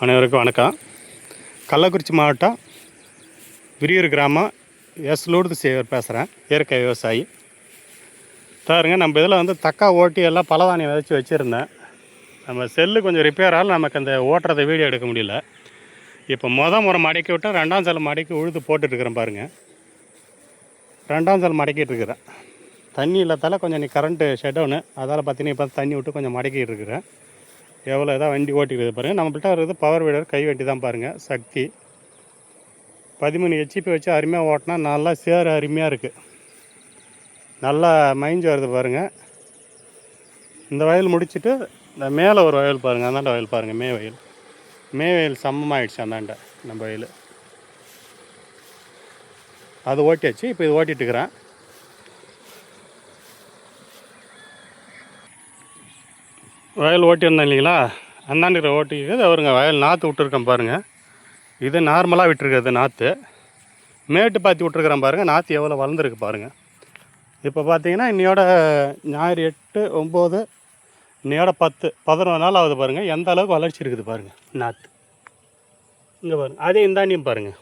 அனைவருக்கும் வணக்கம். கள்ளக்குறிச்சி மாவட்டம் விரியூர் கிராமம் லூர்து சேவர் பேசுகிறேன். இயற்கை விவசாயி பாருங்க. நம்ம இதில் வந்து தக்கா ஓட்டி எல்லாம் பலதானியம் விதைச்சி வச்சுருந்தேன். நம்ம செல்லு கொஞ்சம் ரிப்பேர் ஆகல, நமக்கு அந்த ஓட்டுறதை வீடியோ எடுக்க முடியல. இப்போ முறை மடக்கி விட்டால் ரெண்டாம் செல் மடக்கி உழுது போட்டுட்ருக்கிறேன் பாருங்கள். ரெண்டாம் செல் மடக்கிட்டு இருக்கிறேன். தண்ணி இல்லாதால கொஞ்சம் நீ கரண்ட்டு ஷட் டவுனு, அதால் பார்த்தீங்கன்னா இப்போ தண்ணி விட்டு கொஞ்சம் மடக்கிட்டு இருக்கிறேன். எவ்வளோ இதாக வண்டி ஓட்டிக்கிறது பாருங்கள். நம்மள்கிட்ட இருக்குது பவர் வீடர் கை வண்டி தான் பாருங்கள். சக்தி 13 ஹெச்பி வச்சு அருமையாக ஓட்டினா நல்லா சேர் அருமையாக இருக்குது. நல்லா மைஞ்சு வருது பாருங்கள். இந்த வயல் முடிச்சுட்டு இந்த மேலே ஒரு வயல் பாருங்கள், அந்தாண்ட வயல் பாருங்கள். மே வயல் சமமாகிடுச்சு. அந்தாண்ட நம்ம வயல் அது ஓட்டியாச்சு. இப்போ இது ஓட்டிகிட்டுருக்கிறேன். வயல் ஓட்டியிருந்தேன் இல்லைங்களா, அந்தாண்டுக்கிற ஓட்டிக்கிறது அவருங்க வயல் நாற்று விட்டுருக்கேன் பாருங்கள். இது நார்மலாக விட்டுருக்கிறது நாற்று. மேட்டு பாத்தி விட்ருக்குறேன் பாருங்கள். நாற்று எவ்வளோ வளர்ந்துருக்கு பாருங்கள். இப்போ பார்த்தீங்கன்னா இன்னையோட ஞாயிறு 8, 9, இன்னையோட 10, 11 நாள் ஆகுது பாருங்கள். எந்த அளவுக்கு வளர்ச்சி இருக்குது பாருங்கள் நாற்று. இங்கே பாருங்கள், அதே இந்தாண்டியும் பாருங்கள்,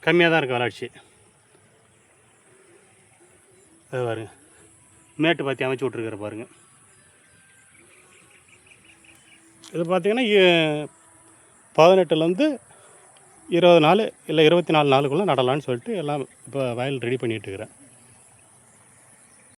கம்மியாக தான் இருக்குது வளர்ச்சி. அது பாருங்கள், மேட்டு பாத்தி அமைச்சு விட்ருக்குற பாருங்கள். இது பார்த்திங்கன்னா 18லேருந்து 20 நாள் இல்லை 24 நாளுக்குள்ளே நடலான்னு சொல்லிட்டு எல்லாம் இப்போ வயல் ரெடி பண்ணிகிட்டு இருக்கிறேன்.